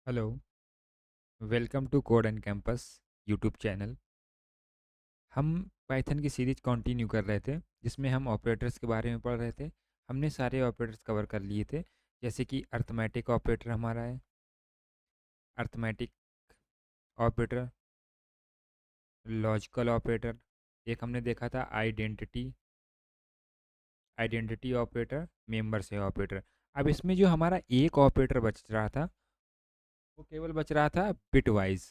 Hello, welcome to code and campus YouTube channel. हम Python की series continue कर रहे थे जिसमें हम ऑपरेटर्स के बारे में पढ़ रहे थे। हमने सारे ऑपरेटर्स कवर कर लिए थे, जैसे कि अर्थमेटिक ऑपरेटर हमारा है, अर्थमेटिक ऑपरेटर, लॉजिकल ऑपरेटर, एक हमने देखा था आइडेंटिटी आइडेंटिटी ऑपरेटर, मेंबर से ऑपरेटर। अब इसमें जो हमारा एक ऑपरेटर बच रहा था वो केवल बच रहा था बिटवाइज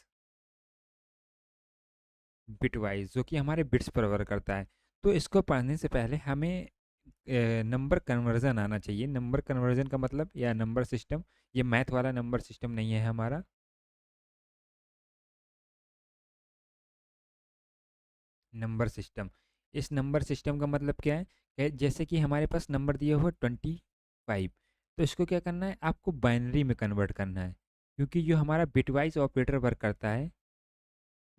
जो कि हमारे बिट्स पर वर्क करता है। तो इसको पढ़ने से पहले हमें नंबर कन्वर्जन आना चाहिए। नंबर कन्वर्जन का मतलब या नंबर सिस्टम, ये मैथ वाला नंबर सिस्टम नहीं है हमारा। नंबर सिस्टम, इस नंबर सिस्टम का मतलब क्या है जैसे कि हमारे पास नंबर दिया हुआ 25, तो इसको क्या करना है, आपको बाइनरी में कन्वर्ट करना है, क्योंकि जो हमारा बिटवाइज ऑपरेटर वर्क करता है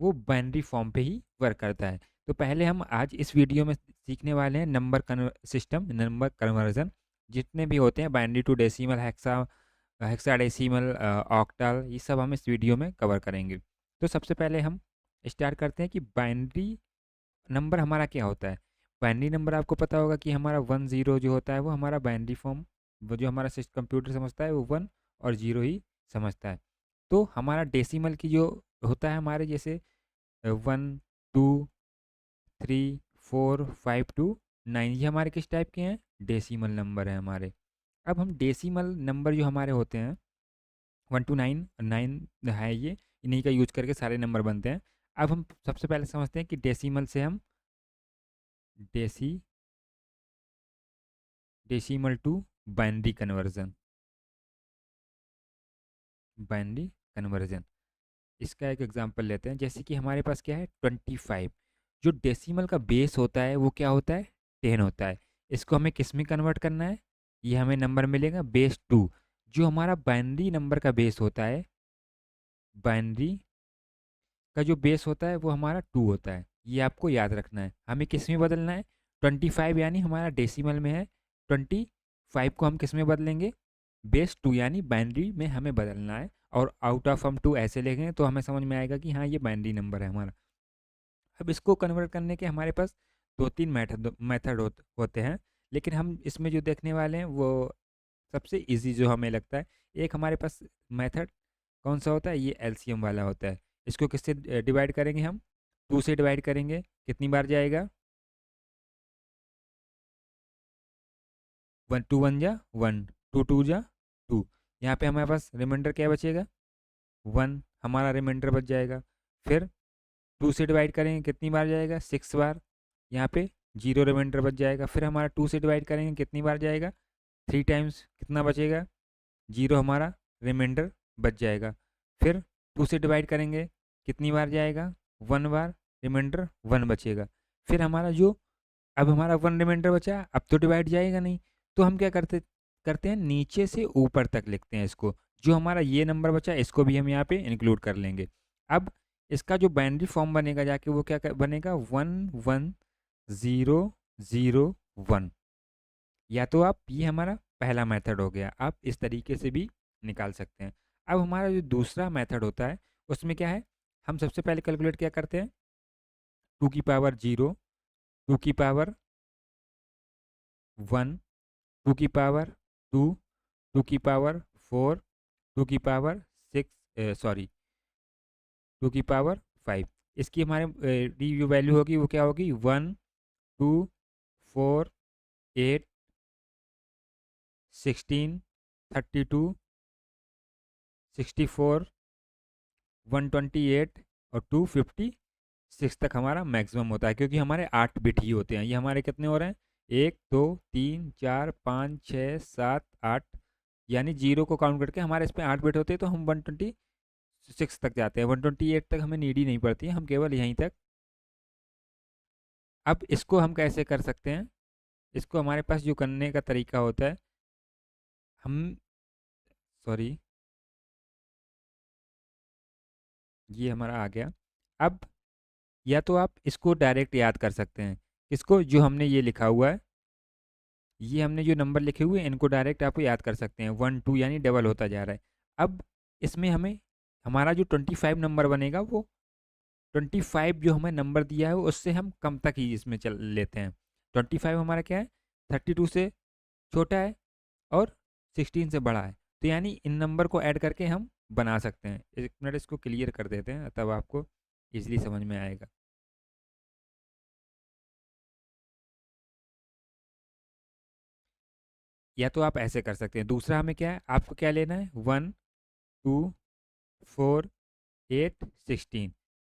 वो बाइनरी फॉर्म पे ही वर्क करता है। तो पहले हम आज इस वीडियो में सीखने वाले हैं नंबर सिस्टम, नंबर कन्वर्जन, जितने भी होते हैं binary to decimal, hexadecimal, octal, ये सब हम इस वीडियो में कवर करेंगे। तो सबसे पहले हम स्टार्ट करते हैं कि बाइनरी नंबर हमारा क्या होता है। बाइनरी नंबर आपको पता होगा कि हमारा 1 0 जो होता है वो हमारा बाइनरी फॉर्म, वो जो हमारा कंप्यूटर समझता है वो 1 और 0 ही समझता है। तो हमारा डेसिमल की जो होता है हमारे, जैसे 1 2 3 4 5 2 9, ये हमारे किस टाइप के हैं, डेसिमल नंबर है हमारे। अब हम डेसिमल नंबर जो हमारे होते हैं 1 to 9 है, ये इन्हीं का यूज करके सारे नंबर बनते हैं। अब हम सबसे पहले समझते हैं कि डेसिमल से हम deci decimal to binary conversion, binary conversion, इसका एक एग्जांपल लेते हैं। जैसे कि हमारे पास क्या है 25, जो डेसिमल का बेस होता है वो क्या होता है, 10 होता है। इसको हमें किस में कन्वर्ट करना है, ये हमें नंबर मिलेगा बेस 2। जो हमारा बाइनरी नंबर का बेस होता है, बाइनरी का जो बेस होता है वो हमारा 2 होता है। ये आपको याद रखना है। हमें किस में बदलना है, 25 यानी हमारा डेसिमल में है, 25 को हम किस में बदलेंगे, बेस 2 यानी बाइनरी में हमें बदलना है। और आउट ऑफ हम 2 ऐसे लेंगे तो हमें समझ में आएगा कि हाँ ये बाइनरी नंबर है हमारा। अब इसको कन्वर्ट करने के हमारे पास 2 3 मेथड होते हैं, लेकिन हम इसमें जो देखने वाले हैं वो सबसे इजी जो हमें लगता है। एक हमारे पास मेथड कौन सा होता है, ये एलसीएम वाला होता है। इसको किससे डिवाइड करेंगे, हम 2 से डिवाइड करेंगे, कितनी बार जाएगा, 1 2 1 जा 1, 2 2 जा 2। यहाँ पे हमारे पास रिमाइंडर क्या बचेगा, 1 हमारा रिमाइंडर बच जाएगा। फिर 2 से डिवाइड करेंगे, कितनी बार जाएगा, 6 बार, यहाँ पे 0 रिमाइंडर बच जाएगा। फिर हमारा 2 से डिवाइड करेंगे, कितनी बार जाएगा, 3 टाइम्स, कितना बचेगा, 0 हमारा रिमाइंडर बच जाएगा। फिर 2 से डिवाइड करेंगे, कितनी बार जाएगा, 1 बार, रिमाइंडर 1 बचेगा। फिर हमारा जो अब हमारा 1 रिमाइंडर बचा, अब तो डिवाइड जाएगा नहीं, तो हम क्या करते करते हैं, नीचे से ऊपर तक लिखते हैं इसको। जो हमारा ये नंबर बचा इसको भी हम यहाँ पे इंक्लूड कर लेंगे। अब इसका जो बाइनरी फॉर्म बनेगा जाके वो क्या बनेगा, 1 1 0 0 1। या तो आप, ये हमारा पहला मेथड हो गया, आप इस तरीके से भी निकाल सकते हैं। अब हमारा जो दूसरा मेथड होता है उसमें क्या है, हम सबसे पहले कैलकुलेट क्या करते हैं, 2 की पावर 0, 2 की पावर 1, 2 की पावर 2, 2 की पावर 4, 2 की पावर 6, सॉरी 2 की पावर 5। इसकी हमारे जो वैल्यू होगी वो क्या होगी, 1 2 4 8 16 32 64 128 और 256 तक हमारा मैक्सिमम होता है, क्योंकि हमारे 8 बिट ही होते हैं। ये हमारे कितने हो रहे हैं, 1 2 3 4 5 6 7 8, यानी 0 को काउंट करके हमारे इस पे 8 बिट होते हैं, तो हम 126 तक जाते हैं। 128 तक हमें नीड ही नहीं पड़ती है, हम केवल यहीं तक। अब इसको हम कैसे कर सकते हैं, इसको हमारे पास जो करने का तरीका होता है, हम, सॉरी, ये हमारा आ गया। अब या तो आप इसको डायरेक्ट याद कर सकते हैं, इसको जो हमने ये लिखा हुआ है, ये हमने जो नंबर लिखे हुए हैं इनको डायरेक्ट आप याद कर सकते हैं, 1 2 यानी डबल होता जा रहा है। अब इसमें हमें हमारा जो 25 नंबर बनेगा वो 25 जो हमें नंबर दिया है उससे हम कम तक ही इसमें चल लेते हैं। 25 हमारा क्या है, 32 से छोटा है और 16 से बड़ा है। तो यानी इन नंबर को ऐड करके हम बना सकते हैं। एक मिनट इसको क्लियर कर देते हैं तब आपको इजीली समझ में आएगा। या तो आप ऐसे कर सकते हैं। दूसरा हमें क्या है, आपको क्या लेना है, 1 2 4 8 16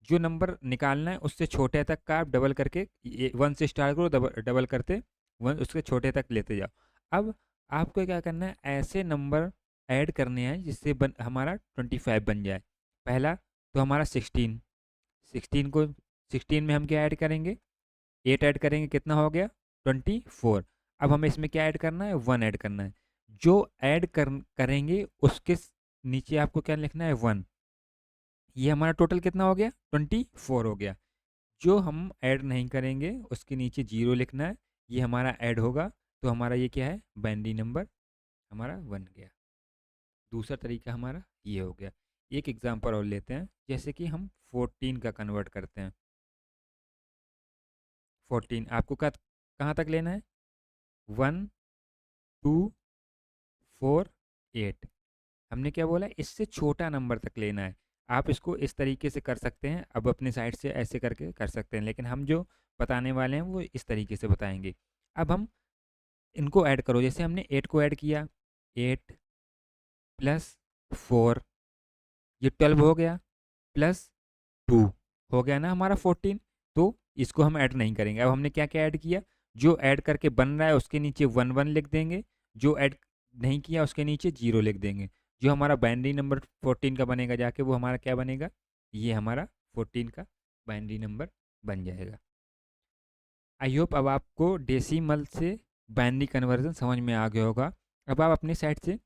जो नंबर निकालना है उससे छोटे तक का आप डबल करके 1 से स्टार्ट करो, डबल डबल करते 1 उसके छोटे तक लेते जाओ। अब आपको क्या करना है, ऐसे नंबर ऐड करने हैं जिससे हमारा 25 बन जाए। पहला तो हमारा 16, 16 को 16 में हम क्या ऐड करेंगे, 8 ऐड करेंगे, कितना हो गया 24। अब हमें इसमें क्या ऐड करना है, 1 ऐड करना है। जो ऐड करेंगे उसके नीचे आपको क्या लिखना है, 1। ये हमारा टोटल कितना हो गया, 24 हो गया। जो हम ऐड नहीं करेंगे उसके नीचे 0 लिखना है, ये हमारा ऐड होगा तो हमारा ये क्या है, बाइनरी नंबर हमारा बन गया। दूसरा तरीका हमारा ये हो गया। एक एग्जांपल और लेते हैं, जैसे कि हम 14 का कन्वर्ट करते हैं। 14 आपको कहाँ तक लेना है, 1 2 4 8। हमने क्या बोला, इससे छोटा नंबर तक लेना है। आप इसको इस तरीके से कर सकते हैं, अब अपने साइड से ऐसे करके कर सकते हैं, लेकिन हम जो बताने वाले हैं वो इस तरीके से बताएंगे। अब हम इनको ऐड करो, जैसे हमने 8 को ऐड किया, 8 प्लस 4 ये 12 हो गया, प्लस 2 हो गया ना हमारा 14। तो इसको हम ऐड नहीं करेंगे। अब हमने क्या क्या ऐड किया, जो ऐड करके बन रहा है उसके नीचे 1 1 लिख देंगे, जो ऐड नहीं किया उसके नीचे 0 लिख देंगे। जो हमारा बाइनरी नंबर 14 का बनेगा जाके वो हमारा क्या बनेगा, ये हमारा 14 का बाइनरी नंबर बन जाएगा। आई होप अब आपको डेसिमल से बाइनरी कन्वर्जन समझ में आ गया होगा। अब आप अपनी साइड से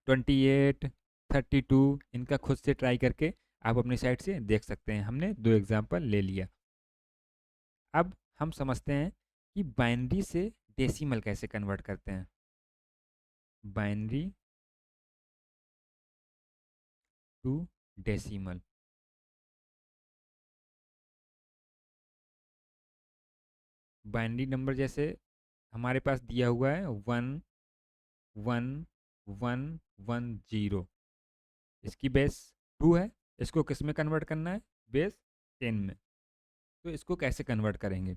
28 32 इनका खुद से ट्राई करके आप अपनी साइड से देख सकते हैं। हमने 2 एग्जांपल ले लिया। अब हम समझते हैं कि बाइनरी से डेसिमल कैसे कन्वर्ट करते हैं। Binary to decimal. Binary number जैसे हमारे पास दिया हुआ है 1 1 1 1 0, इसकी बेस 2 है। इसको किस में कन्वर्ट करना है, बेस 10 में। तो इसको कैसे कन्वर्ट करेंगे,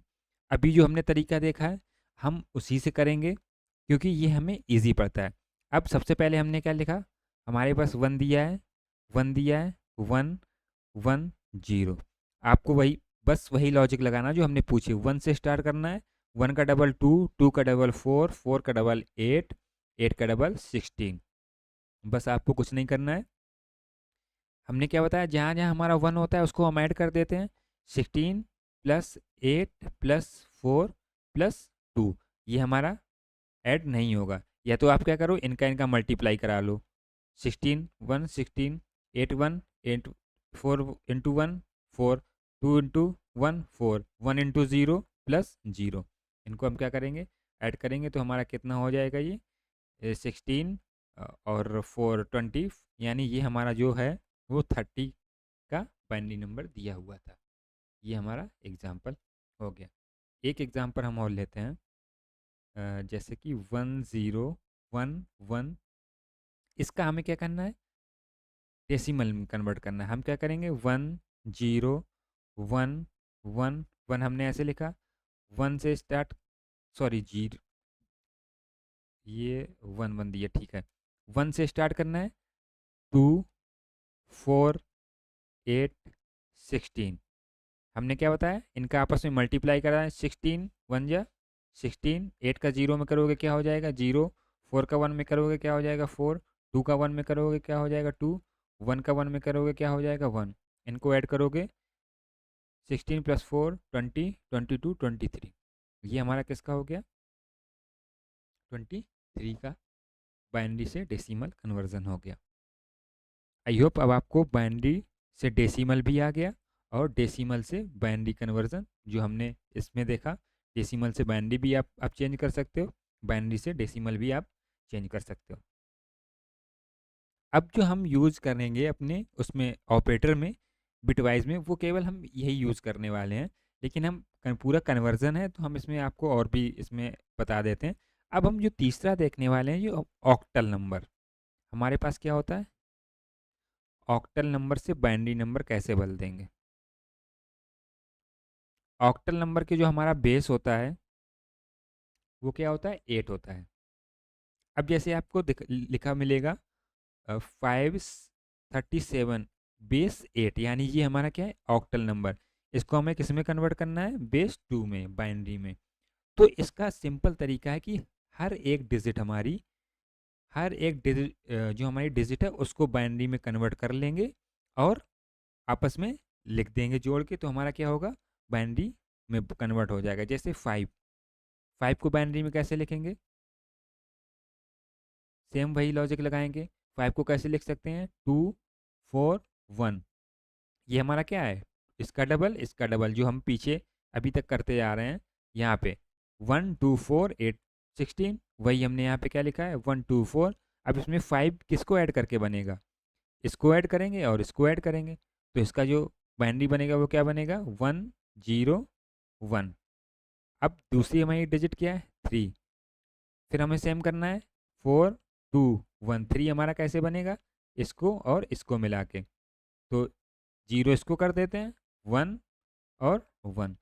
अभी जो हमने तरीका देखा है हम उसी से करेंगे क्योंकि ये हमें इजी पड़ता है। अब सबसे पहले हमने क्या लिखा, हमारे पास 1 दिया है, 1 दिया है, 1 1 0। आपको वही बस वही लॉजिक लगाना जो हमने पूछी, 1 से स्टार्ट करना है। 1 का डबल 2, 2 का डबल 4, 4 का डबल 8, 8 का डबल 16। बस आपको कुछ नहीं करना है। हमने क्या बताया, जहाँ जहाँ हमारा 1 होता है उसको हम ऐड कर देते हैं। 16 प्लस 8 प्लस 4 प्लस 2 ये हमारा ऐड नहीं होगा। या तो आप क्या करो, इनका इनका मल्टीप्लाई करा लो। 16 1 16, 8 1 8, 4 इंटू 1 4, 2 इंटू 1 4, 1 इंटू 0 प्लस 0। इनको हम क्या करेंगे, ऐड करेंगे तो हमारा कितना हो जाएगा, ये 16 और 4 20, यानी ये हमारा जो है वो 30 का बाइनरी नंबर दिया हुआ था। ये हमारा एग्जाम्पल हो गया। एक एग्जाम्पल हम और लेते हैं, जैसे कि 1011। इसका हमें क्या करना है, डेसिमल में कन्वर्ट करना है। हम क्या करेंगे, 1 0 1 1 1 हमने ऐसे लिखा, 1 से स्टार्ट, सॉरी जीरो, ये 1 1 दिया, ठीक है। 1 से स्टार्ट करना है, 2 4 8 16। हमने क्या बताया, इनका आपस में मल्टीप्लाई करा है। 16 1 जा 16, 8 का 0 में करोगे क्या हो जाएगा 0, 4 का 1 में करोगे क्या हो जाएगा 4, 2 का 1 में करोगे क्या हो जाएगा 2, 1 का 1 में करोगे क्या हो जाएगा 1। इनको ऐड करोगे, 16 प्लस 4 20, 22 23। ये हमारा किसका हो गया, 23 का बाइनरी से डेसिमल कन्वर्जन हो गया। आई होप अब आपको बाइनरी से डेसिमल भी आ गया और डेसिमल से बाइनरी कन्वर्जन जो हमने इसमें देखा। डेसिमल से बाइनरी भी आप चेंज कर सकते हो, बाइनरी से डेसिमल भी आप चेंज कर सकते हो। अब जो हम यूज़ करेंगे अपने उसमें ऑपरेटर में बिटवाइज़ में, वो केवल हम यही यूज़ करने वाले हैं। लेकिन हम पूरा कन्वर्जन है तो हम इसमें आपको और भी इसमें बता देते हैं। अब हम जो तीसरा देखने वाले हैं, जो ऑक्टल नंबर, हमारे पास क्या होता है, ऑक्टल नंबर से बाइनरी नंबर कैसे बदल देंगे। ऑक्टल नंबर के जो हमारा बेस होता है वो क्या होता है, 8 होता है। अब जैसे आपको लिखा मिलेगा 537 बेस 8, यानी ये हमारा क्या है, ऑक्टल नंबर। इसको हमें किस में कन्वर्ट करना है, बेस 2 में, बाइनरी में। तो इसका सिंपल तरीका है कि हर एक डिजिट हमारी, हर एक डिजिट जो हमारी डिजिट है उसको बाइनरी में कन्वर्ट कर लेंगे और आपस में लिख देंगे जोड़ के, तो हमारा क्या होगा, बाइनरी में कन्वर्ट हो जाएगा। जैसे 5 को बाइनरी में कैसे लिखेंगे, सेम वही लॉजिक लगाएंगे। 5 को कैसे लिख सकते हैं, 2 4 1, ये हमारा क्या है, इसका डबल जो हम पीछे अभी तक करते जा रहे हैं। यहाँ पे 1 2 4 8 16, वही हमने यहाँ पे क्या लिखा है, 1 2 4। अब इसमें 5 किसको ऐड करके बनेगा, इसको ऐड करेंगे और इसको ऐड करेंगे, तो इसका जो बाइनरी बनेगा वो क्या बनेगा, 1 0 1। अब दूसरी हमारी डिजिट क्या है, 3, फिर हमें सेम करना है, 4 2 1 3 हमारा कैसे बनेगा, इसको और इसको मिला के, तो 0 इसको कर देते हैं, 1 और 1।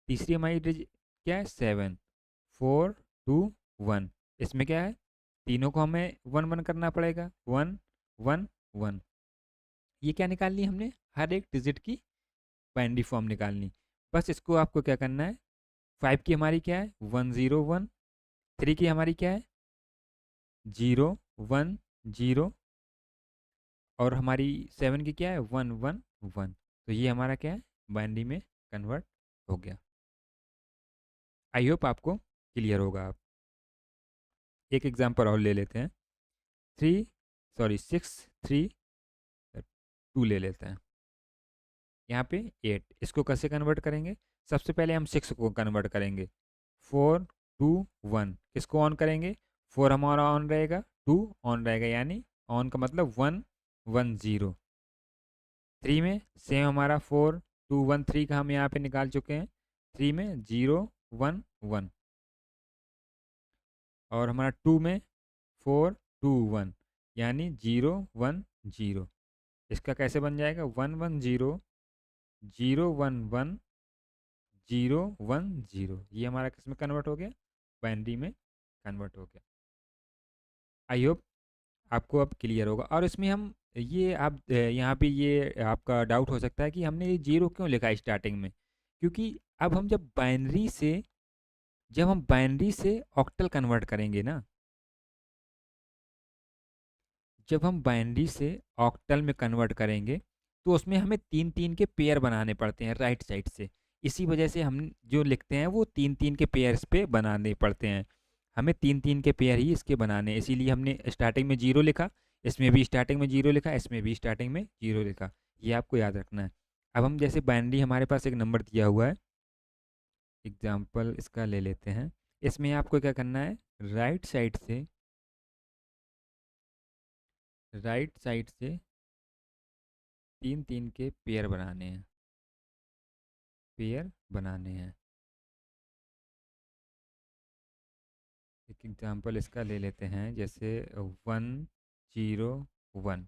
तीसरी हमारी डिजिट क्या है, 7 4 2 1, इसमें क्या है, तीनों को हमें 1 1 करना पड़ेगा, 1 1 1। ये क्या निकालनी है हमने, हर एक डिजिट की बाइनरी फॉर्म निकालनी। बस इसको आपको क्या करना है, 5 की हमारी क्या है, 1 0 1, 3 की हमारी क्या है, 0 1 0, और हमारी 7 की क्या है, 1 1 1। तो ये हमारा क्या है, बाइनरी में कन्वर्ट हो गया। आई होप आपको क्लियर होगा। आप एक एग्जांपल और ले लेते हैं, 6 3 2 ले लेते हैं। यहाँ पे 8, इसको कैसे कन्वर्ट करेंगे, सबसे पहले हम 6 को कन्वर्ट करेंगे, 4 2 1, किसको ऑन करेंगे, 4 हमारा ऑन रहेगा, 2 ऑन रहेगा, यानी ऑन का मतलब 1 1 0। 3 में सेम हमारा 4 2 1 3 का हम यहाँ पे निकाल चुके हैं, 3 में 0 1 1, और हमारा 2 में 4 2 1, यानी 0 1 0। इसका कैसे बन जाएगा, 1 1 0 0 1 1 0 1 0। ये हमारा किस में कन्वर्ट हो गया, बाइनरी में कन्वर्ट हो गया। आई होप आपको अब क्लियर होगा। और इसमें हम ये आप यहाँ पे ये आपका डाउट हो सकता है कि हमने ये 0 क्यों लिखा है स्टार्टिंग में, क्योंकि अब हम जब हम बाइनरी से ऑक्टल कन्वर्ट करेंगे ना, जब हम बाइनरी से ऑक्टल में कन्वर्ट करेंगे तो उसमें हमें 3 3 के पेयर बनाने पड़ते हैं राइट साइड से। इसी वजह से हम जो लिखते हैं वो 3 3 के पेयर्स पे बनाने पड़ते हैं, हमें 3 3 के पेयर ही इसके बनाने हैं। इसीलिए हमने स्टार्टिंग में 0 लिखा, इसमें भी स्टार्टिंग में 0 लिखा, इसमें भी स्टार्टिंग में 0 लिखा। ये आपको याद रखना है। अब हम जैसे बाइनरी हमारे पास एक नंबर दिया हुआ है, एग्जाम्पल इसका ले लेते हैं। इसमें आपको क्या करना है, राइट साइड से, राइट साइड से 3 3 के पेयर बनाने हैं, पेयर बनाने हैं। एक एग्जांपल इसका ले लेते हैं, जैसे 1 0 1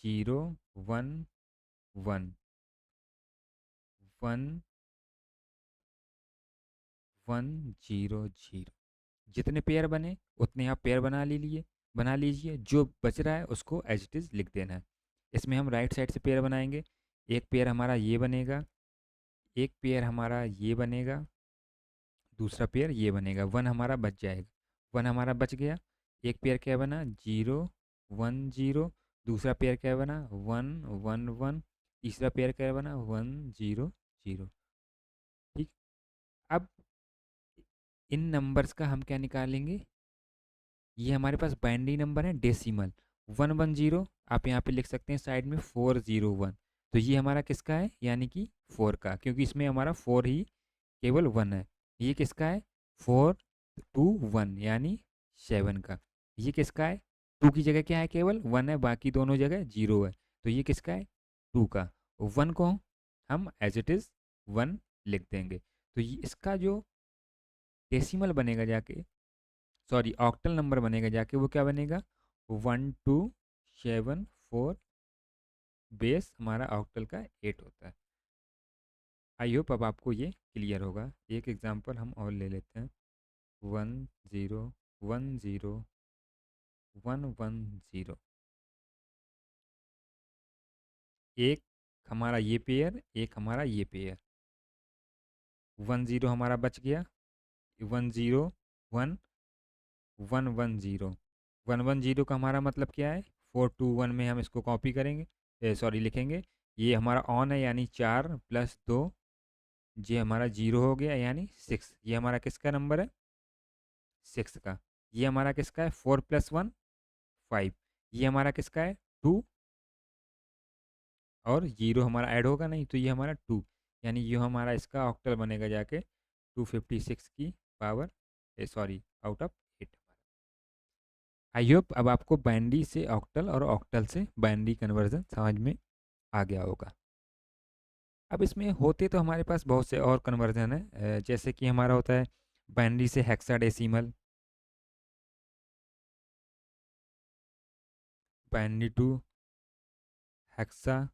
0 1 1 1 1 0 0। जितने पेयर बने उतने आप पेयर बना लीजिए, जो बच रहा है उसको एज इट इज़ लिख देना है। इसमें हम राइट साइड से पेयर बनाएंगे, एक पेयर हमारा ये बनेगा, एक पेयर हमारा ये बनेगा, दूसरा पेयर ये बनेगा, 1 हमारा बच जाएगा, 1 हमारा बच गया। एक पेयर क्या बना, 0 1 0, दूसरा पेयर क्या बना, 1 1 1, तीसरा पेयर क्या बना, 1 0 0। ठीक। अब इन नंबर्स का हम क्या निकालेंगे, ये हमारे पास बाइनरी नंबर है डेसिमल, 1 1 0 आप यहाँ पे लिख सकते हैं साइड में 4 0 1। तो ये हमारा किसका है, यानी कि 4 का, क्योंकि इसमें हमारा 4 ही केवल 1 है। ये किसका है, 4 2 1, यानी 7 का। ये किसका है, टू की जगह क्या है, केवल वन है, बाकी दोनों जगह जीरो है, तो ये किसका है, टू का। वन को हम एज इट इज़ वन लिख देंगे। तो इसका जो डेसिमल बनेगा जाके, सॉरी ऑक्टल नंबर बनेगा जाके, वो क्या बनेगा, 1274 बेस हमारा ऑक्टल का 8 होता है। आई होप अब आपको ये क्लियर होगा। एक एग्जांपल हम और ले लेते हैं, 10101110। एक हमारा ये पेयर, एक हमारा ये पेयर, 10 हमारा बच गया, 101 110। 110 का हमारा मतलब क्या है, 421 में हम इसको कॉपी करेंगे, सॉरी लिखेंगे। ये हमारा ऑन है यानी 4 + 2, ये हमारा जीरो हो गया यानी 6। ये हमारा किसका नंबर है, 6 का। ये हमारा किसका है, 4 + 1 5। ये हमारा किसका है, 2, और जीरो हमारा ऐड होगा नहीं, तो ये हमारा 2, यानी ये हमारा इसका ऑक्टल बनेगा जाके 256 की power, sorry out of 8। I hope अब आपको बाइनरी से ऑक्टल और ऑक्टल से बाइनरी कन्वर्जन समझ में आ गया होगा। अब इसमें होते तो हमारे पास बहुत से और कन्वर्जन है, जैसे कि हमारा होता है बाइनरी से hexadecimal, binary to hexa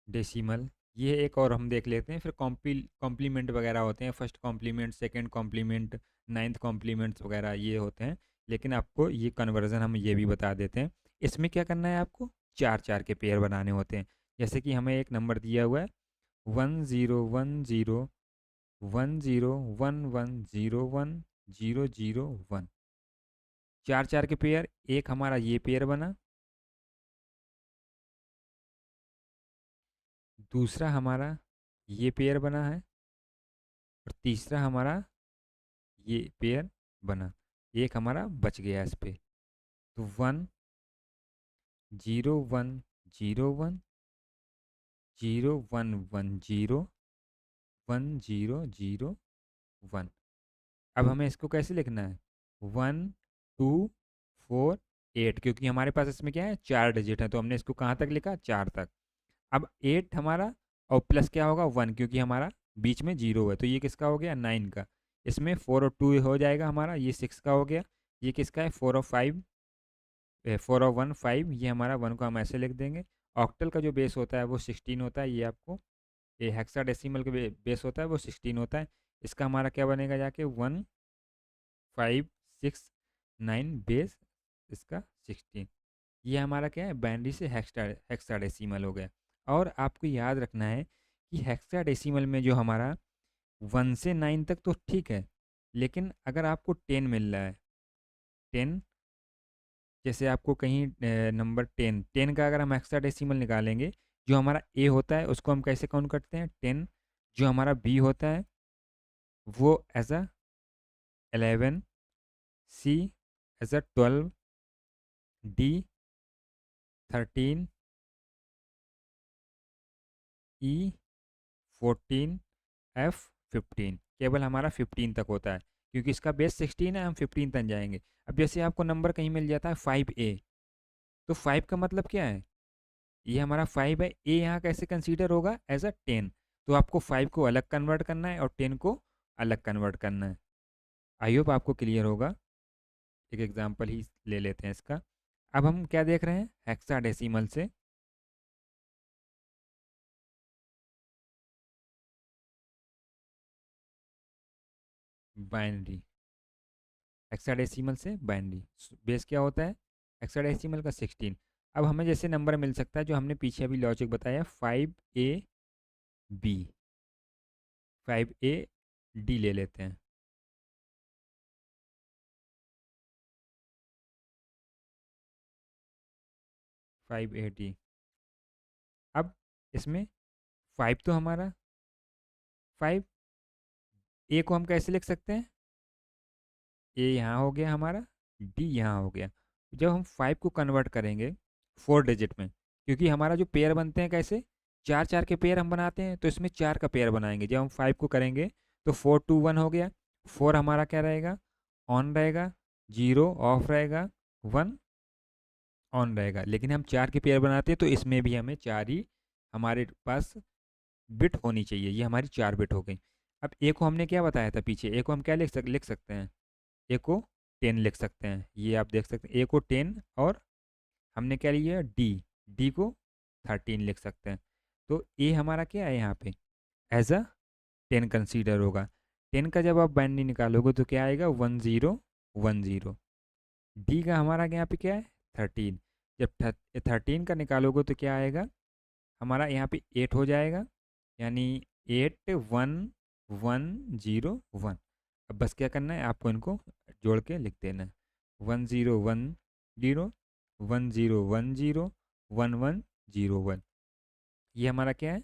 decimal. ये एक और हम देख लेते हैं। फिर कॉम्प्लीमेंट वगैरह होते हैं, first complement, second complement, ninth complements वगैरह ये होते हैं। लेकिन आपको ये कन्वर्जन हम ये भी बता देते हैं। इसमें क्या करना है आपको, चार चार के पेयर बनाने होते हैं। जैसे कि हमें एक नंबर दिया हुआ है 101011011001। चार चार के पेयर, एक हमारा ये पेयर बना, दूसरा हमारा ये पेयर बना है, और तीसरा हमारा ये पेयर बना। एक हमारा बच गया इस पे, तो 1 0 1 0 1 0 1 0 0 1। अब हमें इसको कैसे लिखना है, 1248, क्योंकि हमारे पास इसमें क्या है, चार डिजिट है, तो हमने इसको कहाँ तक लिखा, चार तक। अब 8 हमारा, और प्लस क्या होगा, 1, क्योंकि हमारा बीच में जीरो है, तो ये किसका हो गया, 9 का। इसमें 4 और 2 हो जाएगा हमारा, ये 6 का हो गया। ये किसका है, 4 और 5, 4 और 1 5, ये हमारा 1 को हम ऐसे लिख देंगे। ऑक्टल का जो बेस होता है वो 16 होता है, ये आपको, ये हेक्साडेसिमल का बेस होता है वो 16 होता है। इसका हमारा क्या बनेगा जाके, 1569 बेस, इसका 16। ये हमारा क्या है, बाइनरी से हेक्साडेसिमल हो गया। और आपको याद रखना है कि हेक्साडेसिमल में जो हमारा 1 से 9 तक तो ठीक है, लेकिन अगर आपको 10 मिल रहा है, 10, जैसे आपको कहीं नंबर 10 का अगर हम हेक्साडेसिमल निकालेंगे, जो हमारा ए होता है उसको हम कैसे काउंट करते हैं, 10। जो हमारा बी होता है वो as a 11, C as a 12, D 13, E 14, F 15। केवल हमारा 15 तक होता है, क्योंकि इसका बेस 16 है, हम 15 तक जाएंगे। अब जैसे आपको नंबर कहीं मिल जाता है 5A, तो 5 का मतलब क्या है, ये हमारा 5 है, ए यहाँ कैसे कंसीडर होगा, एज अ 10। तो आपको 5 को अलग कन्वर्ट करना है और 10 को अलग कन्वर्ट करना है। आई होप आपको क्लियर होगा। एक एग्जांपल ही ले लेते हैं इसका। अब हम क्या देख रहे हैं, हेक्साडेसिमल से बाइनरी, हेक्साडेसिमल से बाइनरी। बेस क्या होता है, हेक्साडेसिमल का 16। अब हमें जैसे नंबर मिल सकता है, जो हमने पीछे अभी लॉजिक बताया, 5AB, 5AD ले लेते हैं। 5AD। अब इसमें 5 तो हमारा 5, ए को हम कैसे लिख सकते हैं, ए यहाँ हो गया हमारा, डी यहाँ हो गया। जब हम 5 को कन्वर्ट करेंगे 4 डिजिट में, क्योंकि हमारा जो पेयर बनते हैं कैसे, चार चार के पेयर हम बनाते हैं, तो इसमें चार का पेयर बनाएंगे। जब हम 5 को करेंगे तो 4 2 1 हो गया। 4 हमारा क्या रहेगा, ऑन रहेगा, जीरो ऑफ रहेगा, 1 ऑन रहेगा। लेकिन हम 4 के पेयर बनाते हैं तो इसमें भी हमें 4 ही हमारे पास बिट होनी चाहिए। ये हमारी 4 बिट हो गई। अब ए को हमने क्या बताया था पीछे, ए को हम क्या लिख सकते हैं, ए को 10 लिख सकते हैं। ये आप देख सकते हैं, ए को 10 और हमने क्या लिया डी, डी को 13 लिख सकते हैं। तो ए हमारा क्या है यहाँ पे एज अ 10 कंसीडर होगा। 10 का जब आप बाइनरी निकालोगे तो क्या आएगा 1010। डी का हमारा यहाँ पे क्या है 13। जब 13 का निकालोगे तो क्या आएगा हमारा यहाँ पे 8 हो जाएगा, यानी 81101। अब बस क्या करना है आपको इनको जोड़ के लिख देना है 1010 ये हमारा क्या है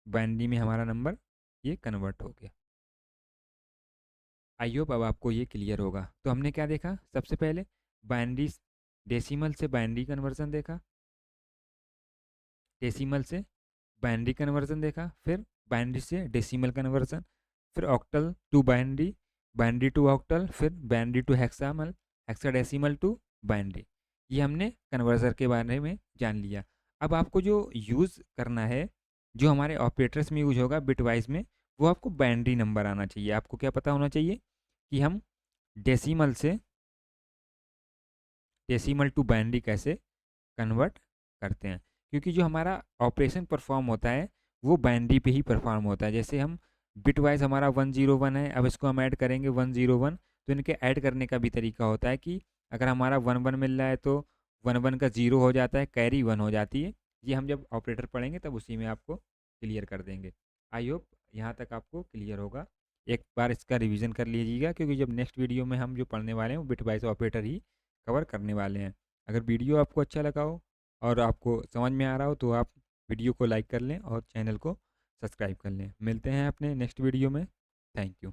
बाइनरी में हमारा नंबर ये कन्वर्ट हो गया। आई होप अब आपको ये क्लियर होगा। तो हमने क्या देखा, सबसे पहले बाइनरी डेसिमल से बाइनरी कन्वर्जन देखा, डेसिमल से बाइनरी कन्वर्जन देखा, फिर बाइनरी से डेसिमल कन्वर्जन, फिर octal to binary, binary to octal, फिर binary to hexadecimal, hexadecimal to binary. ये हमने कन्वर्जन के बारे में जान लिया। अब आपको जो यूज़ करना है, जो हमारे ऑपरेटर्स में यूज होगा बिटवाइज में, वो आपको बाइनरी नंबर आना चाहिए। आपको क्या पता होना चाहिए कि हम डेसिमल से डेसिमल टू बाइनरी कैसे कन्वर्ट करते हैं, क्योंकि जो हमारा ऑपरेशन परफॉर्म होता है वो बाइनरी पे ही परफॉर्म होता है। जैसे हम बिटवाइज हमारा 101 है, अब इसको हम ऐड करेंगे 101, तो इनके ऐड करने का भी तरीका होता है कि अगर हमारा 11 मिल रहा है तो 11 का 0 हो जाता है, कैरी 1 हो जाती है। ये हम जब ऑपरेटर पढ़ेंगे तब उसी में आपको क्लियर कर देंगे। आई होप यहाँ तक आपको क्लियर होगा। एक बार इसका रिवीजन कर लीजिएगा, क्योंकि जब नेक्स्ट वीडियो में हम जो पढ़ने वाले हैं वो बिटवाइज ऑपरेटर ही कवर करने वाले हैं। अगर वीडियो आपको अच्छा लगा हो और आपको समझ में आ रहा हो तो आप वीडियो को लाइक कर लें और चैनल को सब्सक्राइब कर लें। मिलते हैं अपने नेक्स्ट वीडियो में। Thank you.